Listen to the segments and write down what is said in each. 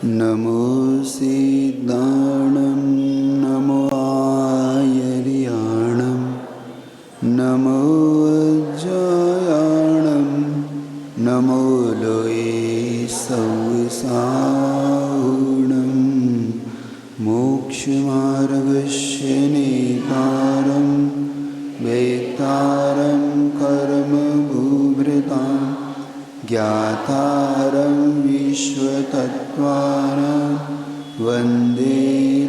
नमो सिद्धाणं नमो आयर्याणं नमो अज्जयाणं नमो लोये सौसाहुणं मोक्षमार्गस्य नेतारं वेत्तारं कर्मभूभृतां ज्ञातारं विश्वतत्त्वानां वन्दे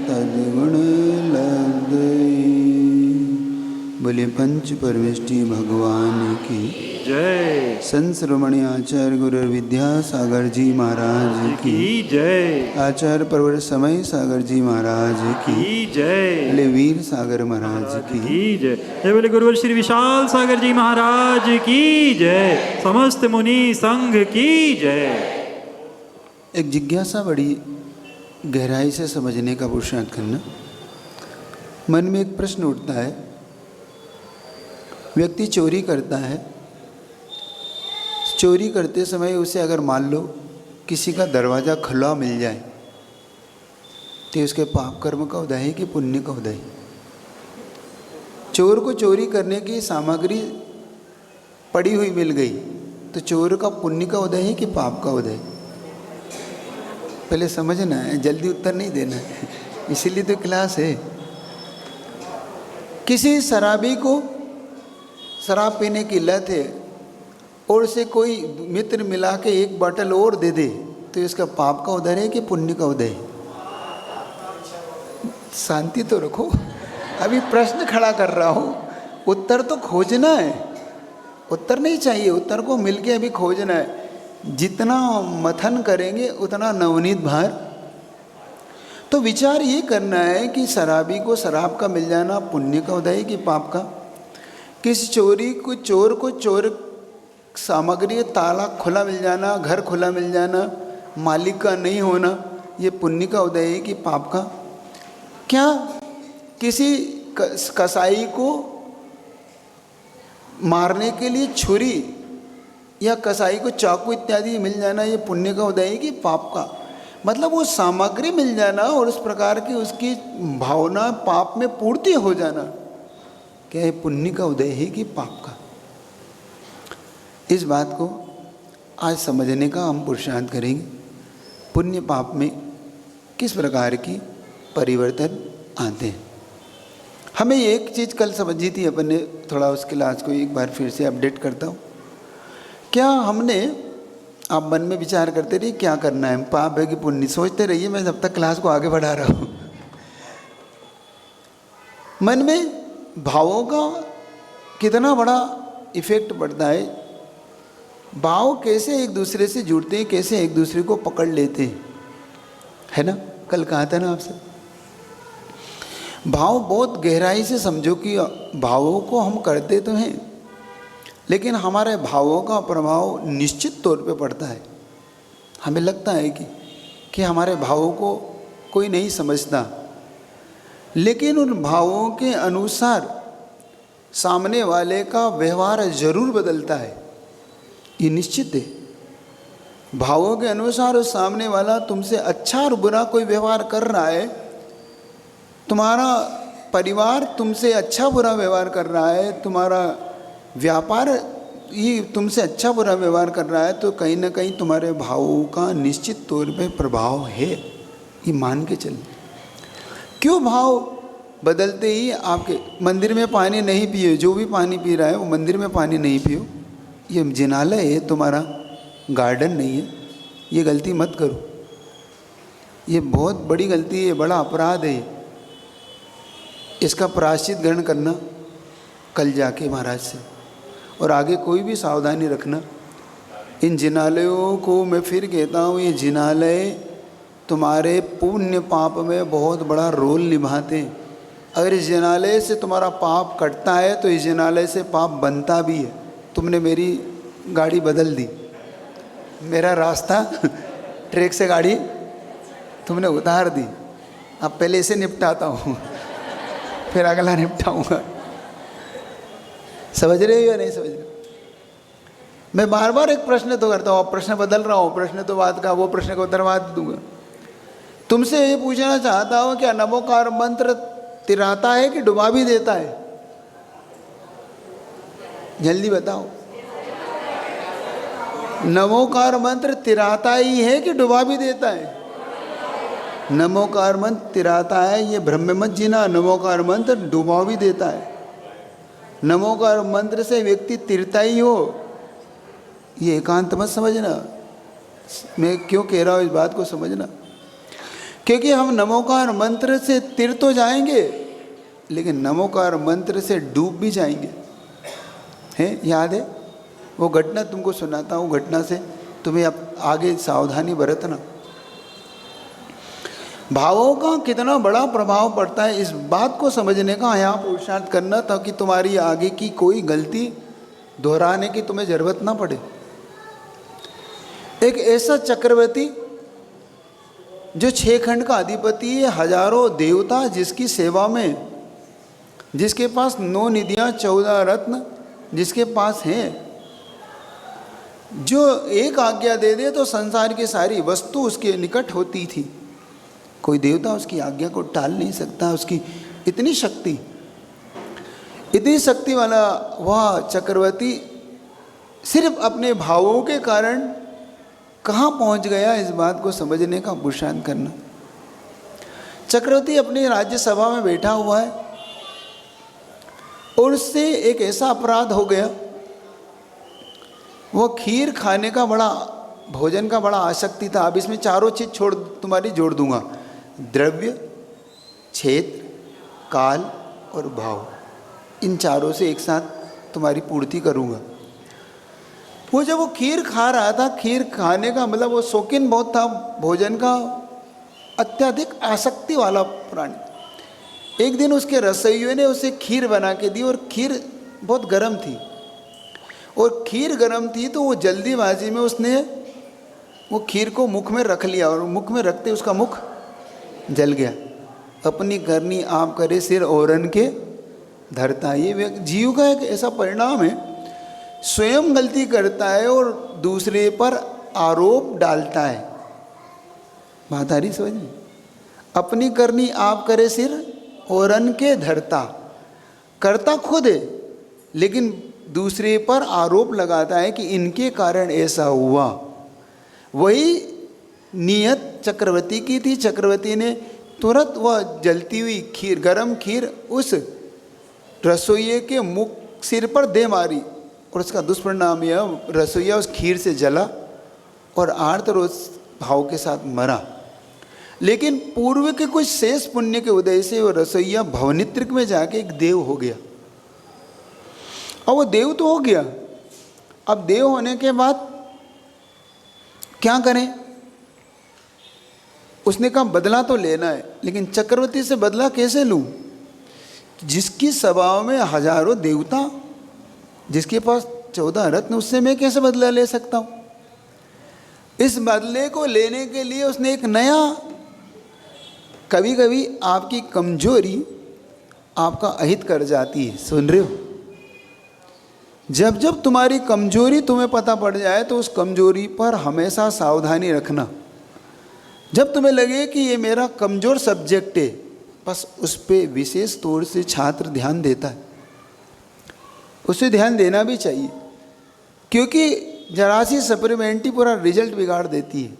तद्गुणलब्धये। बोले पंच परमेष्टि भगवान की जय। संत श्रोमणी आचार्य गुरु विद्यासागर जी महाराज की जय। आचार्य परवर समय सागर जी महाराज की जय। बोले वीर सागर महाराज की जय। जय बोले गुरुवर श्री विशाल सागर जी महाराज की जय। समस्त मुनि संघ की जय। एक जिज्ञासा बड़ी गहराई से समझने का पुरुषार्थ करना। मन में एक प्रश्न उठता है, व्यक्ति चोरी करता है, चोरी करते समय उसे अगर मान लो किसी का दरवाज़ा खुला मिल जाए तो उसके पाप कर्म का उदय है कि पुण्य का उदय? चोर को चोरी करने की सामग्री पड़ी हुई मिल गई तो चोर का पुण्य का उदय है कि पाप का उदय? पहले समझना है, जल्दी उत्तर नहीं देना है, इसीलिए तो क्लास है। किसी शराबी को शराब पीने की लत है और उसे कोई मित्र मिला के एक बोतल और दे दे तो इसका पाप का उदय है कि पुण्य का उदय? शांति तो रखो, अभी प्रश्न खड़ा कर रहा हूँ, उत्तर तो खोजना है। उत्तर नहीं चाहिए, उत्तर को मिलके अभी खोजना है। जितना मथन करेंगे उतना नवनीत भार। तो विचार ये करना है कि शराबी को शराब का मिल जाना पुण्य का उदय है कि पाप का? किसी चोर को चोर सामग्री ताला खुला मिल जाना, घर खुला मिल जाना, मालिक का नहीं होना, ये पुण्य का उदय है कि पाप का? क्या किसी कसाई को मारने के लिए छुरी या कसाई को चाकू इत्यादि मिल जाना, ये पुण्य का उदय है कि पाप का? मतलब वो सामग्री मिल जाना और उस प्रकार की उसकी भावना पाप में पूर्ति हो जाना, क्या ये पुण्य का उदय है कि पाप का? इस बात को आज समझने का हम पुरुषार्थ करेंगे। पुण्य पाप में किस प्रकार की परिवर्तन आते हैं। हमें एक चीज़ कल समझी थी अपन ने, थोड़ा उस क्लास को एक बार फिर से अपडेट करता हूँ। क्या हमने, आप मन में विचार करते रहिए क्या करना है, पाप है कि पुण्य, सोचते रहिए, मैं जब तक क्लास को आगे बढ़ा रहा हूँ। मन में भावों का कितना बड़ा इफेक्ट पड़ता है। भाव कैसे एक दूसरे से जुड़ते हैं, कैसे एक दूसरे को पकड़ लेते हैं, है ना? कल कहा था ना आपसे, भाव बहुत गहराई से समझो कि भावों को हम करते तो हैं लेकिन हमारे भावों का प्रभाव निश्चित तौर पे पड़ता है। हमें लगता है कि हमारे भावों को कोई नहीं समझता, लेकिन उन भावों के अनुसार सामने वाले का व्यवहार जरूर बदलता है, ये निश्चित है। भावों के अनुसार उस सामने वाला तुमसे अच्छा और बुरा कोई व्यवहार कर रहा है, तुम्हारा परिवार तुमसे अच्छा बुरा व्यवहार कर रहा है, तुम्हारा व्यापार ये तुमसे अच्छा बुरा व्यवहार कर रहा है, तो कहीं ना कहीं तुम्हारे भावों का निश्चित तौर पे प्रभाव है, ये मान के चल। क्यों भाव बदलते ही आपके मंदिर में पानी नहीं पिए, जो भी पानी पी रहा है वो मंदिर में पानी नहीं पियो, ये जिनालय है, तुम्हारा गार्डन नहीं है, ये गलती मत करो, ये बहुत बड़ी गलती है, बड़ा अपराध है। इसका प्रायश्चित ग्रहण करना कल जाके महाराज से, और आगे कोई भी सावधानी रखना। इन जिनालयों को मैं फिर कहता हूँ, ये जिनालय तुम्हारे पुण्य पाप में बहुत बड़ा रोल निभाते हैं। अगर इस जिनालय से तुम्हारा पाप कटता है तो इस जिनालय से पाप बनता भी है। तुमने मेरी गाड़ी बदल दी, मेरा रास्ता ट्रैक से गाड़ी तुमने उतार दी, अब पहले इसे निपटाता हूँ फिर अगला निपटाऊँगा। समझ रहे हो या नहीं समझ रहे? मैं बार बार एक प्रश्न तो करता हूँ, प्रश्न बदल रहा हूँ, प्रश्न तो बात का, वो प्रश्न का उत्तर बाद दूंगा। तुमसे ये पूछना चाहता हूँ, क्या नमोकार मंत्र तिराता है कि डुबा भी देता है? जल्दी बताओ। नमोकार मंत्र तिराता ही है कि डुबा भी देता है? नमोकार मंत्र तिराता है, ये भ्रम में मत जीना। नमोकार मंत्र डुबा भी देता है। नमोकार मंत्र से व्यक्ति तिरता ही हो, ये एकांत मत समझना। मैं क्यों कह रहा हूँ इस बात को समझना, क्योंकि हम नमोकार मंत्र से तिर तो जाएंगे, लेकिन नमोकार मंत्र से डूब भी जाएंगे। है, याद है वो घटना? तुमको सुनाता हूँ, घटना से तुम्हें अब आगे सावधानी बरतना। भावों का कितना बड़ा प्रभाव पड़ता है, इस बात को समझने का यहाँ पुरुषार्थ करना, ताकि तुम्हारी आगे की कोई गलती दोहराने की तुम्हें जरूरत ना पड़े। एक ऐसा चक्रवर्ती जो 6 खंड का अधिपति है, हजारों देवता जिसकी सेवा में, जिसके पास 9 निधियाँ 14 रत्न जिसके पास हैं, जो एक आज्ञा दे दे तो संसार की सारी वस्तु उसके निकट होती थी। कोई देवता उसकी आज्ञा को टाल नहीं सकता। उसकी इतनी शक्ति वाला वह चक्रवर्ती सिर्फ अपने भावों के कारण कहाँ पहुँच गया, इस बात को समझने का पुरुषार्थ करना। चक्रवर्ती अपनी राज्यसभा में बैठा हुआ है और उससे एक ऐसा अपराध हो गया, वो खीर खाने का भोजन का बड़ा आसक्ति था। अब इसमें चारों चीज़ तुम्हारी जोड़ दूंगा, द्रव्य, क्षेत्र, काल और भाव। इन चारों से एक साथ तुम्हारी पूर्ति करूंगा। वो जब वो खीर खा रहा था, खीर खाने का मतलब वो शौकीन बहुत था भोजन का, अत्यधिक आसक्ति वाला प्राणी। एक दिन उसके रसोइये ने उसे खीर बना के दी और खीर बहुत गर्म थी, और खीर गर्म थी तो वो जल्दीबाजी में उसने वो खीर को मुख में रख लिया, और मुख में रखते उसका मुख जल गया। अपनी करनी आप करे, सिर ओरन के धरता। ये जीव का एक ऐसा परिणाम है, स्वयं गलती करता है और दूसरे पर आरोप डालता है। बात आ रही समझ में? अपनी करनी आप करे, सिर ओरन के धरता। करता खुद है, लेकिन दूसरे पर आरोप लगाता है कि इनके कारण ऐसा हुआ। वही नियत चक्रवर्ती की थी। चक्रवर्ती ने तुरंत वह जलती हुई खीर, गरम खीर उस रसोइये के मुख सिर पर दे मारी, और उसका दुष्परिणाम यह, रसोइया उस खीर से जला और आर्तरोष भाव के साथ मरा। लेकिन पूर्व के कुछ शेष पुण्य के उदय से वो रसोइया भवनित्रिक में जाके एक देव हो गया। और वो देव तो हो गया, अब देव होने के बाद क्या करें? उसने कहा बदला तो लेना है, लेकिन चक्रवर्ती से बदला कैसे लूं? जिसकी सभा में हजारों देवता, जिसके पास 14 रत्न, उससे मैं कैसे बदला ले सकता हूं? इस बदले को लेने के लिए उसने एक नया, कभी कभी आपकी कमजोरी आपका अहित कर जाती है। सुन रहे हो? जब जब तुम्हारी कमजोरी तुम्हें पता पड़ जाए तो उस कमजोरी पर हमेशा सावधानी रखना। जब तुम्हें लगे कि ये मेरा कमजोर सब्जेक्ट है, बस उस पर विशेष तौर से छात्र ध्यान देता है। उसे ध्यान देना भी चाहिए, क्योंकि जरा सी सप्लीमेंट्री पूरा रिजल्ट बिगाड़ देती है,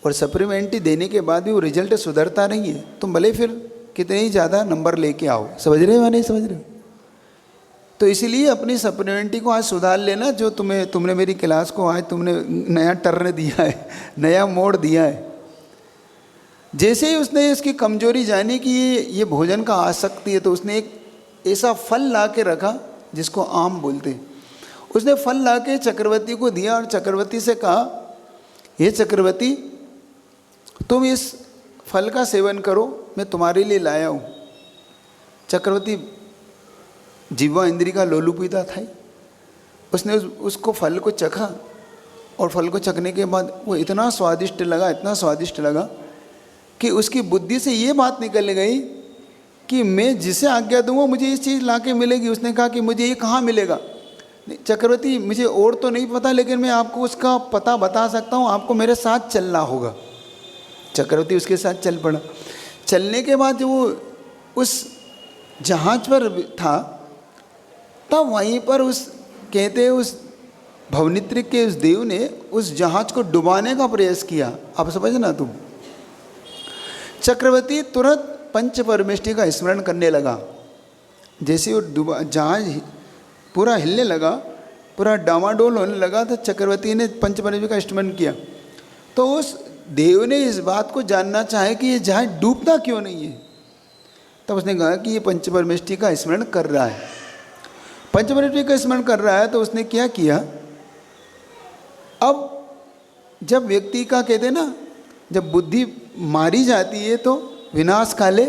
और सप्लीमेंट्री देने के बाद भी वो रिजल्ट सुधरता नहीं है। तुम भले फिर कितने ही ज़्यादा नंबर लेके आओ। समझ रहे हो या नहीं समझ रहे हो? तो इसीलिए अपनी सप्लीमेंट्री को आज सुधार लेना। जो तुमने मेरी क्लास को आज तुमने नया टर्न दिया है, नया मोड़ दिया है। जैसे ही उसने इसकी कमजोरी जानी कि ये भोजन का आसक्ति है, तो उसने एक ऐसा फल ला के रखा जिसको आम बोलते हैं। उसने फल ला के चक्रवर्ती को दिया और चक्रवर्ती से कहा, हे चक्रवर्ती, तुम इस फल का सेवन करो, मैं तुम्हारे लिए लाया हूँ। चक्रवर्ती जिह्वा इंद्री का लोलुपीता था। उसने उसको फल को चखा, और फल को चखने के बाद वो इतना स्वादिष्ट लगा कि उसकी बुद्धि से ये बात निकल गई कि मैं जिसे आज्ञा दूंगा मुझे ये चीज़ लाके मिलेगी। उसने कहा कि मुझे ये कहाँ मिलेगा? चक्रवर्ती, मुझे और तो नहीं पता, लेकिन मैं आपको उसका पता बता सकता हूँ, आपको मेरे साथ चलना होगा। चक्रवर्ती उसके साथ चल पड़ा। चलने के बाद वो उस जहाज पर था, तब वहीं पर उस कहते हैं उस भवनित्री के उस देव ने उस जहाज को डुबाने का प्रयास किया। अब समझना तुम, चक्रवर्ती तुरंत पंच परमेष्टि का स्मरण करने लगा। जैसे वो जहाज पूरा हिलने लगा, पूरा डामाडोल होने लगा, तो चक्रवर्ती ने पंच परमेष्टि का स्मरण किया। तो उस देव ने इस बात को जानना चाहे कि ये जहाज डूबता क्यों नहीं है। तब उसने कहा कि ये पंच परमेष्टि का स्मरण कर रहा है। पंच परमेष्टि का स्मरण कर रहा है तो उसने क्या किया, अब जब व्यक्ति का कहते हैं ना, जब बुद्धि मारी जाती है तो विनाश काले,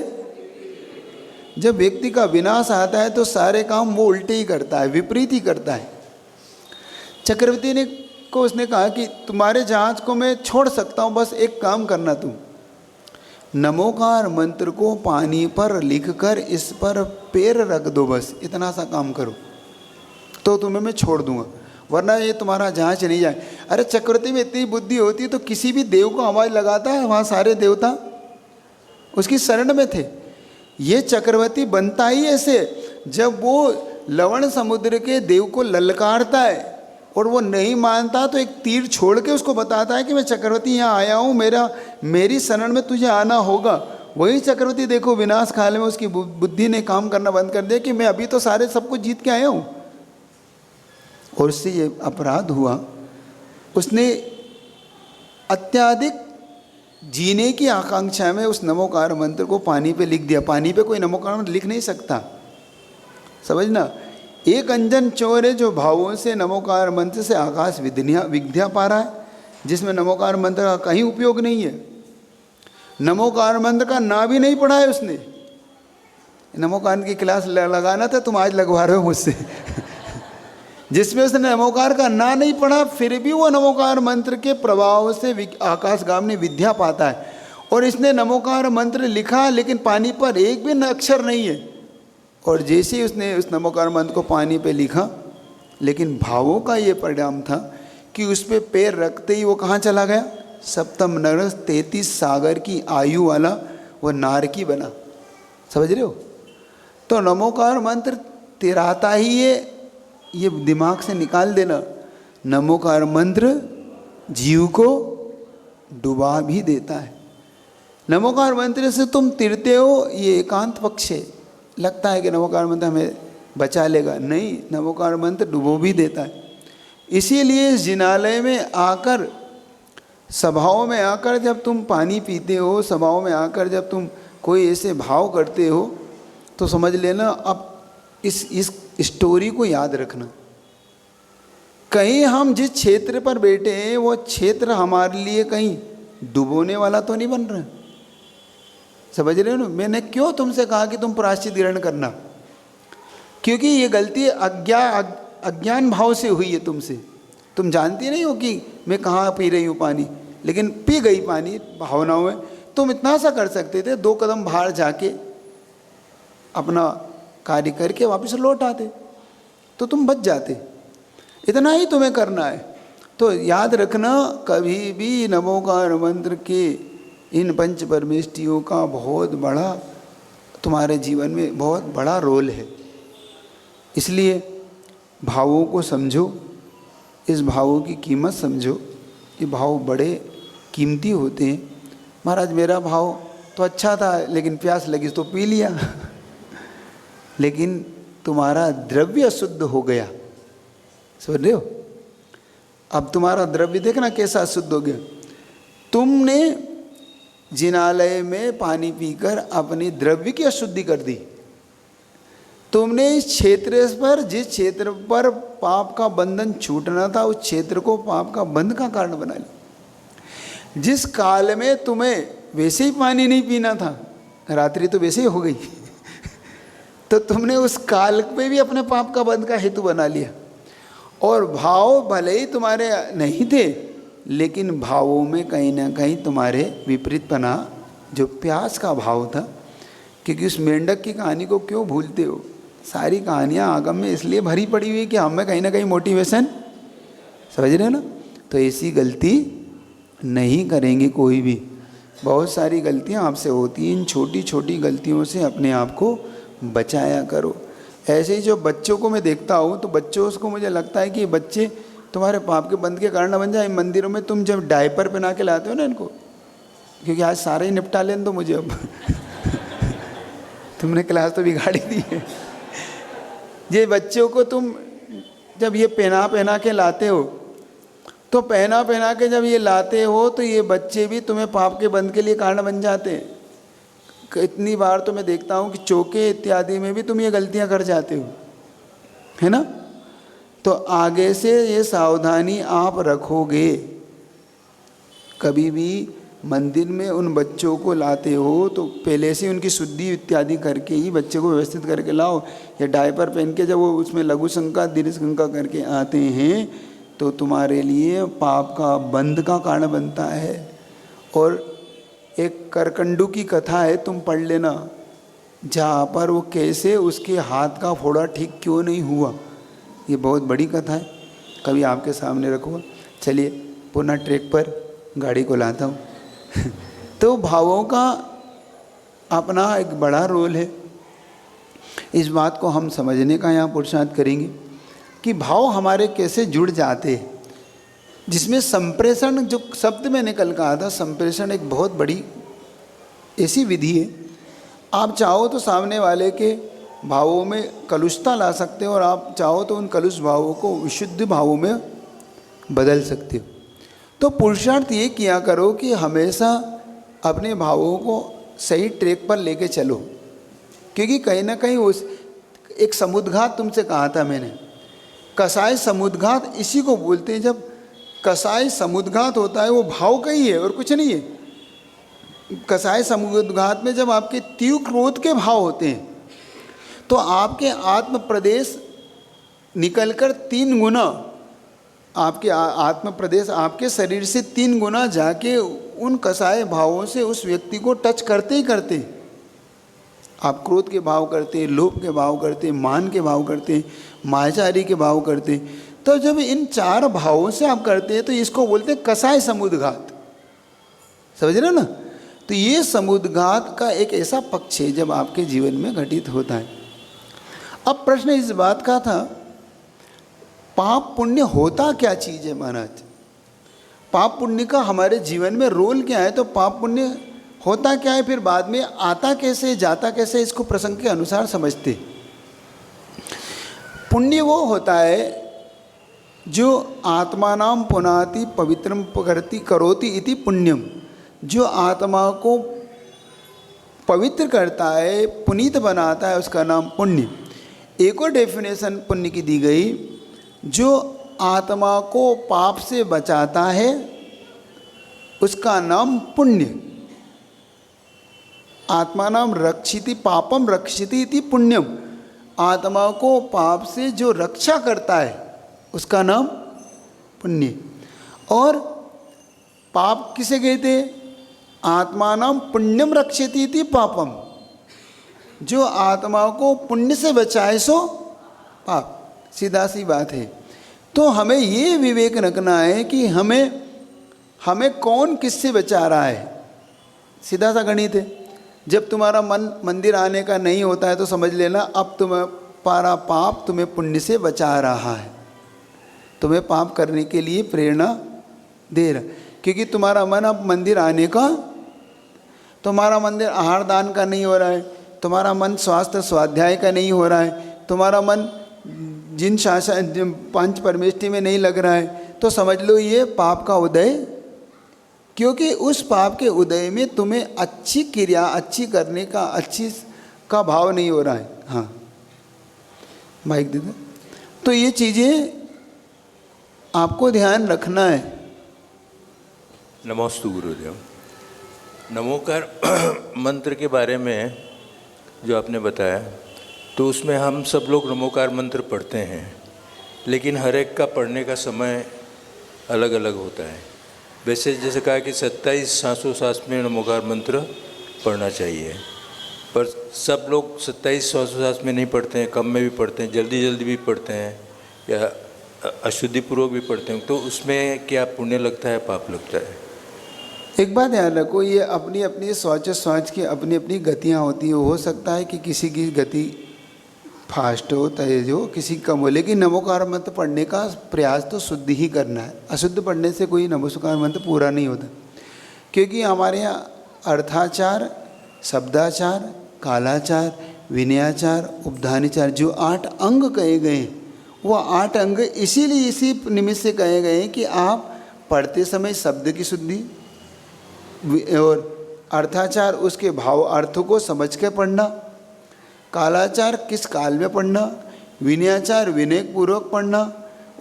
जब व्यक्ति का विनाश आता है तो सारे काम वो उल्टे ही करता है, विपरीत ही करता है। चक्रवर्ती ने को उसने कहा कि तुम्हारे जहाज को मैं छोड़ सकता हूँ, बस एक काम करना, तुम नमोकार मंत्र को पानी पर लिखकर इस पर पैर रख दो, बस इतना सा काम करो तो तुम्हें मैं छोड़ दूंगा, वरना ये तुम्हारा जहाज नहीं जाए। अरे चक्रवर्ती में इतनी बुद्धि होती तो किसी भी देव को आवाज़ लगाता है, वहाँ सारे देवता उसकी शरण में थे। ये चक्रवर्ती बनता ही ऐसे, जब वो लवण समुद्र के देव को ललकारता है और वो नहीं मानता तो एक तीर छोड़ के उसको बताता है कि मैं चक्रवर्ती यहाँ आया हूँ, मेरी शरण में तुझे आना होगा। वही चक्रवर्ती देखो विनाश काल में उसकी बुद्धि ने काम करना बंद कर दिया कि मैं अभी तो सारे सब कुछ जीत के आया हूँ, और उससे ये अपराध हुआ। उसने अत्याधिक जीने की आकांक्षा में उस नमोकार मंत्र को पानी पे लिख दिया। पानी पे कोई नमोकार मंत्र लिख नहीं सकता, समझना। एक अंजन चोर है जो भावों से नमोकार मंत्र से आकाश विद्या पा रहा है, जिसमें नमोकार मंत्र का कहीं उपयोग नहीं है। नमोकार मंत्र का ना भी नहीं पढ़ा है उसने। नमोकार की क्लास लगाना था, तुम आज लगवा रहे हो मुझसे जिसमें उसने नमोकार का ना नहीं पढ़ा, फिर भी वो नमोकार मंत्र के प्रभाव से आकाशगामी विद्या पाता है। और इसने नमोकार मंत्र लिखा, लेकिन पानी पर एक भी अक्षर नहीं है। और जैसे ही उसने उस नमोकार मंत्र को पानी पे लिखा, लेकिन भावों का ये परिणाम था कि उस पर पैर रखते ही वो कहाँ चला गया, सप्तम नरस 33 सागर की आयु वाला वो नारकी बना। समझ रहे हो। तो नमोकार मंत्र तिराता ही ये दिमाग से निकाल देना। नमोकार मंत्र जीव को डुबा भी देता है। नमोकार मंत्र से तुम तिरते हो, ये एकांत पक्ष है। लगता है कि नमोकार मंत्र हमें बचा लेगा, नहीं, नमोकार मंत्र डुबो भी देता है। इसीलिए इस जिनालय में आकर, सभाओं में आकर जब तुम पानी पीते हो, सभाओं में आकर जब तुम कोई ऐसे भाव करते हो, तो समझ लेना अब इस स्टोरी को याद रखना। कहीं हम जिस क्षेत्र पर बैठे हैं वो क्षेत्र हमारे लिए कहीं डुबोने वाला तो नहीं बन रहा। समझ रहे हो ना। मैंने क्यों तुमसे कहा कि तुम प्रायश्चित ग्रहण करना, क्योंकि ये गलती अज्ञान भाव से हुई है तुमसे। तुम जानती नहीं हो कि मैं कहाँ पी रही हूँ पानी, लेकिन पी गई पानी भावनाओं में। तुम इतना सा कर सकते थे, 2 कदम बाहर जाके अपना कार्य करके वापस लौट आते तो तुम बच जाते। इतना ही तुम्हें करना है। तो याद रखना, कभी भी नमोकार मंत्र के इन पंच परमेष्टियों का बहुत बड़ा तुम्हारे जीवन में बहुत बड़ा रोल है। इसलिए भावों को समझो, इस भावों की कीमत समझो। ये भाव बड़े कीमती होते हैं। महाराज मेरा भाव तो अच्छा था, लेकिन प्यास लगी तो पी लिया लेकिन तुम्हारा द्रव्य अशुद्ध हो गया। समझ रहे हो। अब तुम्हारा द्रव्य देखना कैसा अशुद्ध हो गया। तुमने जिनालय में पानी पीकर अपनी द्रव्य की अशुद्धि कर दी। तुमने इस क्षेत्र पर, जिस क्षेत्र पर पाप का बंधन छूटना था, उस क्षेत्र को पाप का बंध का कारण बना लिया। जिस काल में तुम्हें वैसे ही पानी नहीं पीना था, रात्रि तो वैसे ही हो गई तो तुमने उस काल पे भी अपने पाप का बंध का हेतु बना लिया। और भाव भले ही तुम्हारे नहीं थे, लेकिन भावों में कहीं ना कहीं तुम्हारे विपरीतपना, जो प्यास का भाव था। क्योंकि उस मेंढक की कहानी को क्यों भूलते हो। सारी कहानियाँ आगम में इसलिए भरी पड़ी हुई कि हमें कहीं ना कहीं मोटिवेशन, समझ रहे हो ना। तो ऐसी गलती नहीं करेंगे कोई भी। बहुत सारी गलतियां आपसे होती हैं, इन छोटी छोटी गलतियों से अपने आप को बचाया करो। ऐसे ही जो बच्चों को मैं देखता हूँ तो बच्चों को मुझे लगता है कि बच्चे तुम्हारे पाप के बंद के कारण बन जाए। मंदिरों में तुम जब डायपर पहना के लाते हो ना इनको, क्योंकि आज सारे ही निपटा लें तो मुझे अब तुमने क्लास तो बिगाड़ी दी है। ये बच्चों को तुम जब ये पहना के लाते हो, तो पहना के जब ये लाते हो तो ये बच्चे भी तुम्हें पाप के बंद के लिए कारण बन जाते हैं। इतनी बार तो मैं देखता हूँ कि चौके इत्यादि में भी तुम ये गलतियाँ कर जाते हो, है ना। तो आगे से ये सावधानी आप रखोगे, कभी भी मंदिर में उन बच्चों को लाते हो तो पहले से उनकी शुद्धि इत्यादि करके ही बच्चे को व्यवस्थित करके लाओ। या डायपर पहन के जब वो उसमें लघु शंका दीर्घ शंका करके आते हैं तो तुम्हारे लिए पाप का बंध का कारण बनता है। और एक करकंडू की कथा है, तुम पढ़ लेना, जहाँ पर वो कैसे उसके हाथ का फोड़ा ठीक क्यों नहीं हुआ। ये बहुत बड़ी कथा है, कभी आपके सामने रखूँगा। चलिए पुनः ट्रैक पर गाड़ी को लाता हूँ। तो भावों का अपना एक बड़ा रोल है। इस बात को हम समझने का यहाँ पुरुषार्थ करेंगे कि भाव हमारे कैसे जुड़ जाते हैं, जिसमें संप्रेषण, जो शब्द मैंने कल कहा था, संप्रेषण एक बहुत बड़ी ऐसी विधि है। आप चाहो तो सामने वाले के भावों में कलुषता ला सकते हो और आप चाहो तो उन कलुष भावों को विशुद्ध भावों में बदल सकते हो। तो पुरुषार्थ ये किया करो कि हमेशा अपने भावों को सही ट्रैक पर लेके चलो, क्योंकि कहीं ना कहीं उस एक समुद्घात तुमसे कहा था मैंने, कसाय समुद्घात इसी को बोलते हैं। जब कसाय समुद्घात होता है वो भाव का ही है और कुछ नहीं है। कसाय समुद्घात में जब आपके तीव्र क्रोध के भाव होते हैं तो आपके आत्म प्रदेश निकलकर 3 गुना, आपके आत्म प्रदेश आपके शरीर से 3 गुना जाके उन कसाय भावों से उस व्यक्ति को टच करते ही करते, आप क्रोध के भाव करते, लोभ के भाव करते, मान के भाव करते, मायाचारी के भाव करते। तो जब इन 4 भावों से आप करते हैं तो इसको बोलते हैं कसाय समुद्घात। समझ रहे हो ना। तो ये समुद्घात का एक ऐसा पक्ष है जब आपके जीवन में घटित होता है। अब प्रश्न इस बात का था, पाप पुण्य होता क्या चीज़ है महाराज, पाप पुण्य का हमारे जीवन में रोल क्या है। तो पाप पुण्य होता क्या है, फिर बाद में आता कैसे जाता कैसे, इसको प्रसंग के अनुसार समझते। पुण्य वो होता है जो आत्मानाम पुनाति पवित्रम करोति इति पुण्यम, जो आत्मा को पवित्र करता है, पुनीत बनाता है, उसका नाम पुण्य। एक और डेफिनेशन पुण्य की दी गई, जो आत्मा को पाप से बचाता है उसका नाम पुण्य। आत्मा नाम रक्षिति पापम रक्षिति इति पुण्यम, आत्मा को पाप से जो रक्षा करता है उसका नाम पुण्य। और पाप किसे कहते हैं, आत्मा नाम पुण्यम रक्षिति इति पापम, जो आत्मा को पुण्य से बचाए सो पाप। सीधा सी बात है। तो हमें ये विवेक रखना है कि हमें कौन किससे बचा रहा है। सीधा सा गणित है। जब तुम्हारा मन मंदिर आने का नहीं होता है तो समझ लेना अब तुम्हारा पाप तुम्हें पुण्य से बचा रहा है, तुम्हें पाप करने के लिए प्रेरणा दे रहा, क्योंकि तुम्हारा मन अब मंदिर आने का, तुम्हारा मंदिर आहार दान का नहीं हो रहा है, तुम्हारा मन स्वास्थ्य स्वाध्याय का नहीं हो रहा है, तुम्हारा मन जिन शासन 5 परमेष्टि में नहीं लग रहा है, तो समझ लो ये पाप का उदय, क्योंकि उस पाप के उदय में तुम्हें अच्छी क्रिया अच्छी करने का अच्छी का भाव नहीं हो रहा है। हाँ माइक दे दो। तो ये चीज़ें आपको ध्यान रखना है। नमोस्तु गुरुदेव। नमोकार मंत्र के बारे में जो आपने बताया, तो उसमें हम सब लोग नमोकार मंत्र पढ़ते हैं, लेकिन हर एक का पढ़ने का समय अलग अलग होता है। वैसे जैसे कहा कि 27 श्वासोश्वास में नमोकार मंत्र पढ़ना चाहिए, पर सब लोग 27 श्वासोश्वास में नहीं पढ़ते हैं, कम में भी पढ़ते हैं, जल्दी जल्दी भी पढ़ते हैं या अशुद्धिपूर्वक भी पढ़ते हैं। तो उसमें क्या पुण्य लगता है, पाप लगता है? एक बात याद रखो, ये अपनी अपनी सोच की अपनी अपनी गतियाँ होती हैं। हो सकता है कि किसी की गति फास्ट हो, तेज हो, किसी कम हो, लेकिन नमोकार मंत्र पढ़ने का प्रयास तो शुद्ध ही करना है। अशुद्ध पढ़ने से कोई नमोकार मंत्र पूरा नहीं होता, क्योंकि हमारे यहाँ अर्थाचार, शब्दाचार, कालाचार, विनयाचार, उपधानाचार जो 8 अंग कहे गए हैं, वो 8 अंग इसीलिए इसी निमित्त से कहे गए हैं कि आप पढ़ते समय शब्द की शुद्धि, और अर्थाचार उसके भाव अर्थों को समझ के पढ़ना, कालाचार किस काल में पढ़ना, विनयाचार विनयपूर्वक पढ़ना,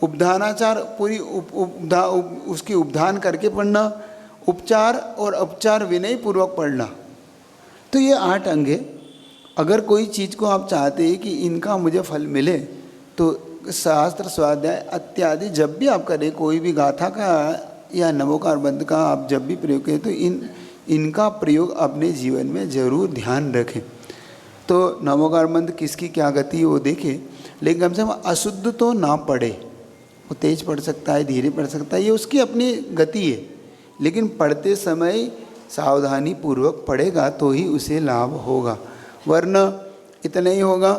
उपधानाचार पूरी उसकी उपधान करके पढ़ना, उपचार और उपचार विनयपूर्वक पढ़ना। तो ये 8 अंग है। अगर कोई चीज़ को आप चाहते हैं कि इनका मुझे फल मिले, तो शास्त्र स्वाध्याय इत्यादि जब भी आप करें, कोई भी गाथा का या नमोकार मंत्र का आप जब भी प्रयोग करें, तो इनका प्रयोग अपने जीवन में ज़रूर ध्यान रखें। तो नमोकार मंत्र किसकी क्या गति है वो देखें, लेकिन कम से कम अशुद्ध तो ना पढ़े। वो तेज पढ़ सकता है, धीरे पढ़ सकता है, ये उसकी अपनी गति है, लेकिन पढ़ते समय सावधानी पूर्वक पढ़ेगा तो ही उसे लाभ होगा, वरना इतना ही होगा।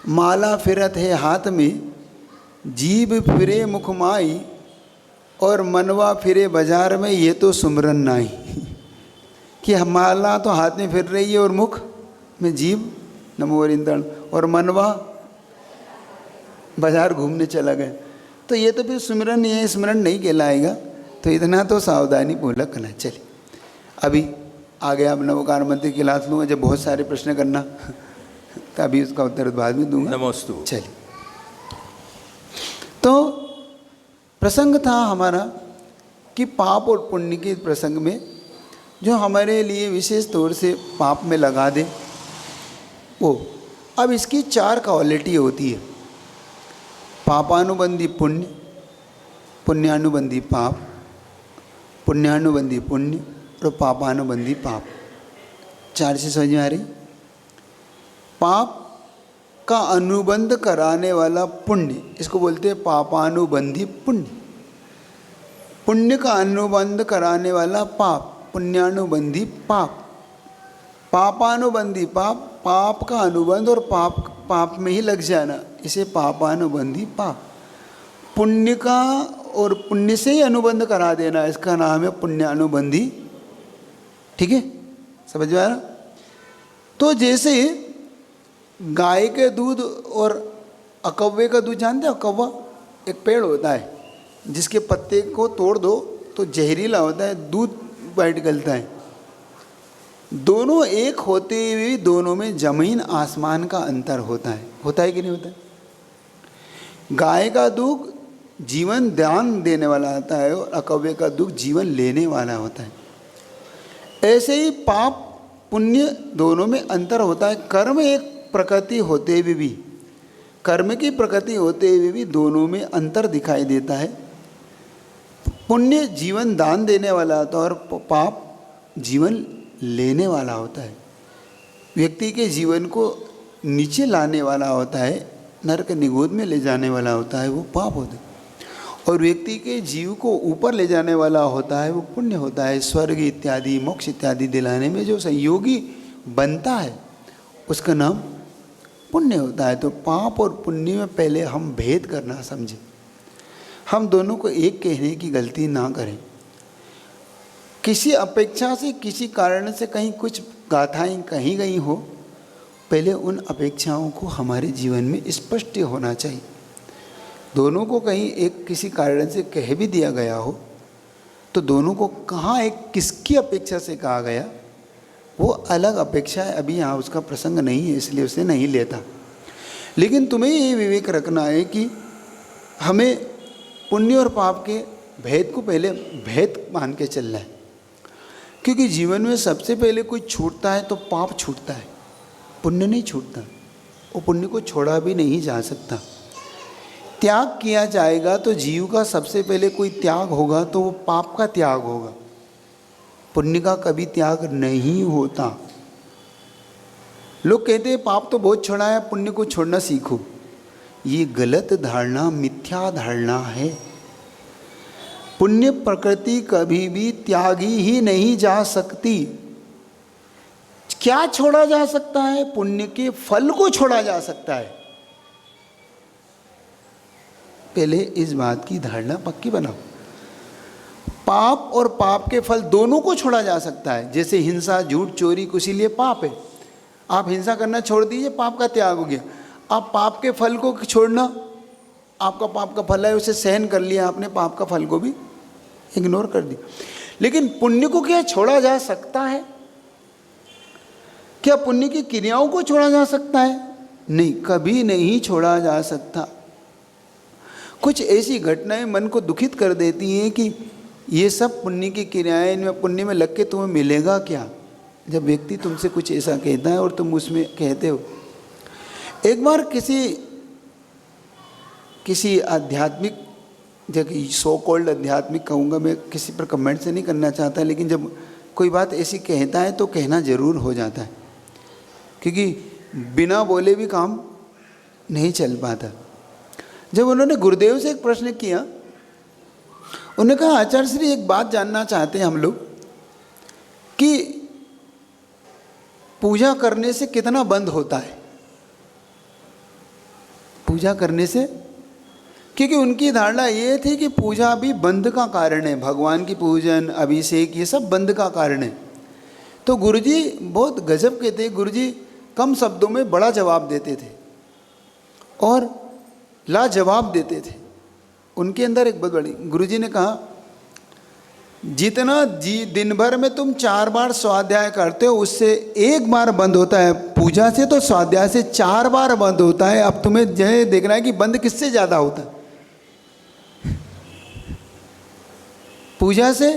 माला फिरत है हाथ में, जीभ फिरे मुख माई, और मनवा फिरे बाजार में, ये तो सुमरन नाई। कि माला तो हाथ में फिर रही है और मुख में जीभ नमो वरिंदन, और मनवा बाजार घूमने चला गया, तो ये तो फिर सुमिरन, ये स्मरण नहीं कहलाएगा। तो इतना तो सावधानी पूर्वक करना। चलिए अभी आगे आप नमोकार मंत्र की क्लास लूँगा, जब बहुत सारे प्रश्न करना तो अभी उसका उत्तर बाद में दूंगा। नमोस्तु। चलिए, तो प्रसंग था हमारा कि पाप और पुण्य के प्रसंग में जो हमारे लिए विशेष तौर से पाप में लगा दे वो। अब इसकी 4 क्वालिटी होती है, पापानुबंधी पुण्य, पुण्यानुबंधी पाप, पुण्यानुबंधी पुण्य और पापानुबंधी पाप। 4 से समझ में आ रही? पाप का अनुबंध कराने वाला पुण्य, इसको बोलते हैं पापानुबंधी पुण्य। पुण्य का अनुबंध कराने वाला पाप, पुण्यानुबंधी पाप। पापानुबंधी पाप, पाप का अनुबंध और पाप में ही लग जाना, इसे पापानुबंधी पाप। पुण्य का और पुण्य से ही अनुबंध करा देना, इसका नाम है पुण्यानुबंधी। ठीक है, समझ में आ रहा? तो जैसे गाय के दूध और अकव्वे का दूध, जानते हो? अकव्वा एक पेड़ होता है जिसके पत्ते को तोड़ दो तो जहरीला होता है, दूध बैठ गलता है। दोनों एक होते हुए दोनों में जमीन आसमान का अंतर होता है कि नहीं होता है? गाय का दूध जीवन दान देने वाला होता है और अकव्वे का दूध जीवन लेने वाला होता है। ऐसे ही पाप पुण्य दोनों में अंतर होता है। कर्म एक प्रकृति होते हुए भी, कर्म की प्रकृति होते हुए भी दोनों में अंतर दिखाई देता है। पुण्य जीवन दान देने वाला होता है और पाप जीवन लेने वाला होता है, व्यक्ति के जीवन को नीचे लाने वाला होता है, नरक निगोद में ले जाने वाला होता है, वो पाप होता है। और व्यक्ति के जीव को ऊपर ले जाने वाला होता है, वो पुण्य होता है। स्वर्ग इत्यादि मोक्ष इत्यादि दिलाने में जो संयोगी बनता है उसका नाम पुण्य होता है। तो पाप और पुण्य में पहले हम भेद करना समझें, हम दोनों को एक कहने की गलती ना करें। किसी अपेक्षा से, किसी कारण से कहीं कुछ गाथाएं कही गई हो, पहले उन अपेक्षाओं को हमारे जीवन में स्पष्ट होना चाहिए। दोनों को कहीं एक किसी कारण से कह भी दिया गया हो तो दोनों को कहाँ एक किसकी अपेक्षा से कहा गया, वो अलग अपेक्षा है। अभी यहाँ उसका प्रसंग नहीं है इसलिए उसे नहीं लेता। लेकिन तुम्हें ये विवेक रखना है कि हमें पुण्य और पाप के भेद को पहले भेद मान के चलना है, क्योंकि जीवन में सबसे पहले कोई छूटता है तो पाप छूटता है, पुण्य नहीं छूटता। वो पुण्य को छोड़ा भी नहीं जा सकता। त्याग किया जाएगा तो जीव का सबसे पहले कोई त्याग होगा तो वो पाप का त्याग होगा, पुण्य का कभी त्याग नहीं होता। लोग कहते हैं पाप तो बहुत छोड़ा है, पुण्य को छोड़ना सीखो। ये गलत धारणा, मिथ्या धारणा है। पुण्य प्रकृति कभी भी त्यागी ही नहीं जा सकती। क्या छोड़ा जा सकता है? पुण्य के फल को छोड़ा जा सकता है। पहले इस बात की धारणा पक्की बनाओ। पाप और पाप के फल दोनों को छोड़ा जा सकता है। जैसे हिंसा, झूठ, चोरी कुछ लिए पाप है। आप हिंसा करना छोड़ दीजिए, पाप का त्याग हो गया। आप पाप के फल को छोड़ना, आपका पाप का फल है, उसे सहन कर लिया आपने, पाप का फल को भी इग्नोर कर दिया। लेकिन पुण्य को क्या छोड़ा जा सकता है? क्या पुण्य की क्रियाओं को छोड़ा जा सकता है? नहीं, कभी नहीं छोड़ा जा सकता। कुछ ऐसी घटनाएं मन को दुखित कर देती हैं कि ये सब पुण्य की क्रियाएं, इनमें पुण्य में लग के तुम्हें मिलेगा क्या? जब व्यक्ति तुमसे कुछ ऐसा कहता है और तुम उसमें कहते हो। एक बार किसी आध्यात्मिक, जगह सो कॉल्ड आध्यात्मिक कहूँगा मैं, किसी पर कमेंट से नहीं करना चाहता, लेकिन जब कोई बात ऐसी कहता है तो कहना ज़रूर हो जाता है, क्योंकि बिना बोले भी काम नहीं चल पाता। जब उन्होंने गुरुदेव से एक प्रश्न किया, उन्होंने कहा, आचार्य श्री एक बात जानना चाहते हैं हम लोग कि पूजा करने से कितना बंद होता है? पूजा करने से, क्योंकि उनकी धारणा ये थी कि पूजा भी बंध का कारण है। भगवान की पूजन, अभिषेक, ये सब बंध का कारण है। तो गुरुजी बहुत गजब के थे। गुरुजी कम शब्दों में बड़ा जवाब देते थे और लाजवाब देते थे। उनके अंदर एक बहुत बड़ी, गुरुजी ने कहा, जितना दिन भर में तुम 4 बार स्वाध्याय करते हो, उससे 1 बार बंद होता है पूजा से, तो स्वाध्याय से 4 बार बंद होता है। अब तुम्हें यह देखना है कि बंद किससे ज़्यादा होता है, पूजा से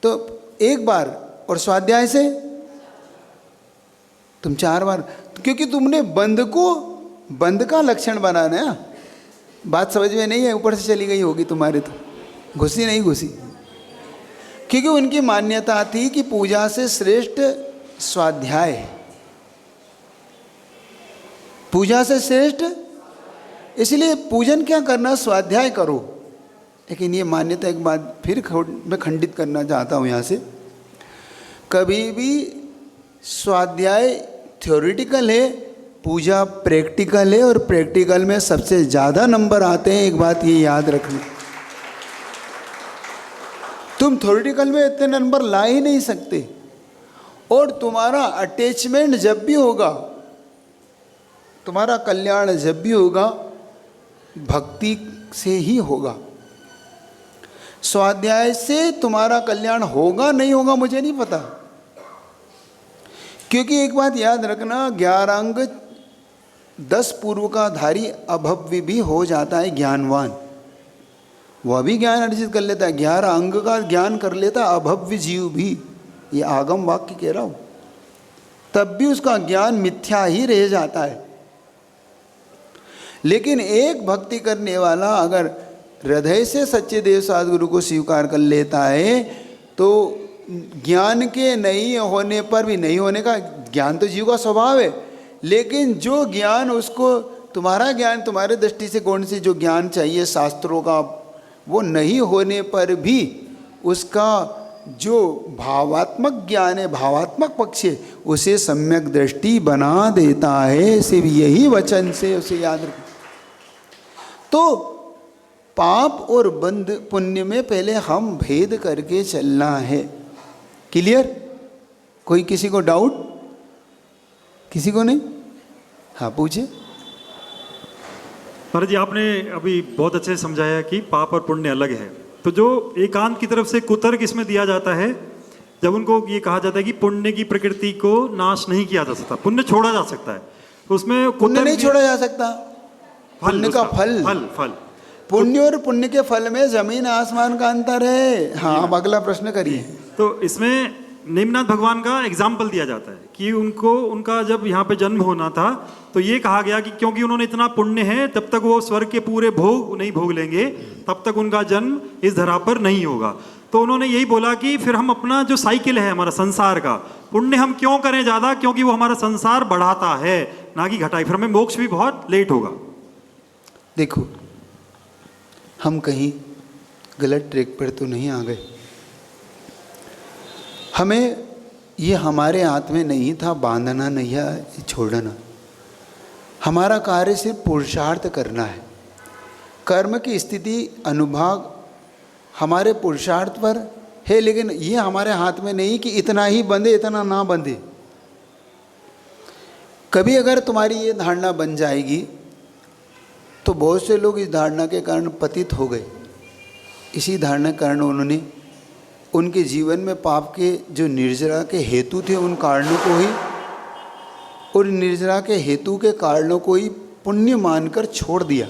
तो 1 बार और स्वाध्याय से तुम 4 बार, क्योंकि तुमने बंद को बंद का लक्षण बनाना है। बात समझ में नहीं है, ऊपर से चली गई होगी तुम्हारे, तो घुसी नहीं घुसी। क्योंकि उनकी मान्यता थी कि पूजा से श्रेष्ठ स्वाध्याय है, पूजा से श्रेष्ठ, इसलिए पूजन क्या करना, स्वाध्याय करो। लेकिन ये मान्यता एक बात फिर मैं खंडित करना चाहता हूँ यहाँ से। कभी भी स्वाध्याय थ्योरेटिकल है, पूजा प्रैक्टिकल है, और प्रैक्टिकल में सबसे ज़्यादा नंबर आते हैं। एक बात ये याद रखना, तुम थ्योरेटिकल में इतने नंबर ला ही नहीं सकते। और तुम्हारा अटैचमेंट जब भी होगा, तुम्हारा कल्याण जब भी होगा, भक्ति से ही होगा। स्वाध्याय से तुम्हारा कल्याण होगा नहीं होगा मुझे नहीं पता, क्योंकि एक बात याद रखना, 11 अंग 10 पूर्व का धारी अभव्य भी हो जाता है ज्ञानवान, वह भी ज्ञान अर्जित कर लेता है। 11 अंग का ज्ञान कर लेता है अभव्य जीव भी, ये आगम वाक्य कह रहा हूँ, तब भी उसका ज्ञान मिथ्या ही रह जाता है। लेकिन एक भक्ति करने वाला अगर हृदय से सच्चे देव सद्गुरु को स्वीकार कर लेता है, तो ज्ञान के नहीं होने पर भी, नहीं होने का ज्ञान तो जीव का स्वभाव है, लेकिन जो ज्ञान उसको, तुम्हारा ज्ञान तुम्हारे दृष्टि से कौन सी जो ज्ञान चाहिए शास्त्रों का, वो नहीं होने पर भी उसका जो भावात्मक ज्ञान है, भावात्मक पक्ष है, उसे सम्यक दृष्टि बना देता है। सिर्फ यही वचन से उसे याद रखो। तो पाप और बंध पुण्य में पहले हम भेद करके चलना है। क्लियर? कोई किसी को डाउट? किसी को नहीं? हाँ पूछे। महाराज जी, आपने अभी बहुत अच्छे से समझाया कि पाप और पुण्य अलग है। तो जो एकांत की तरफ से कुतर्क इसमें दिया जाता है, जब उनको ये कहा जाता है कि पुण्य की प्रकृति को नाश नहीं किया जा सकता, पुण्य छोड़ा जा सकता है, तो उसमें पुण्य नहीं छोड़ा जा सकता। पुण्य का फल, फल पुण्य और पुण्य के फल में जमीन आसमान का अंतर है। हाँ, अब अगला प्रश्न करिए। तो इसमें नेमिनाथ भगवान का एग्जाम्पल दिया जाता है कि उनको, उनका जब यहाँ पे जन्म होना था तो ये कहा गया कि क्योंकि उन्होंने इतना पुण्य है, तब तक वो स्वर्ग के पूरे भोग नहीं भोग लेंगे, तब तक उनका जन्म इस धरा पर नहीं होगा। तो उन्होंने यही बोला कि फिर हम अपना जो साइकिल है हमारा संसार का, पुण्य हम क्यों करें ज़्यादा, क्योंकि वो हमारा संसार बढ़ाता है ना कि घटाए, फिर हमें मोक्ष भी बहुत लेट होगा। देखो, हम कहीं गलत ट्रैक पर तो नहीं आ गए। हमें ये हमारे हाथ में नहीं था बांधना नहीं है छोड़ना। हमारा कार्य सिर्फ पुरुषार्थ करना है। कर्म की स्थिति अनुभाग हमारे पुरुषार्थ पर है, लेकिन ये हमारे हाथ में नहीं कि इतना ही बंधे इतना ना बंधे। कभी अगर तुम्हारी ये धारणा बन जाएगी तो बहुत से लोग इस धारणा के कारण पतित हो गए। इसी धारणा के कारण उन्होंने उनके जीवन में पाप के जो निर्जरा के हेतु थे उन कारणों को ही, और निर्जरा के हेतु के कारणों को ही पुण्य मानकर छोड़ दिया।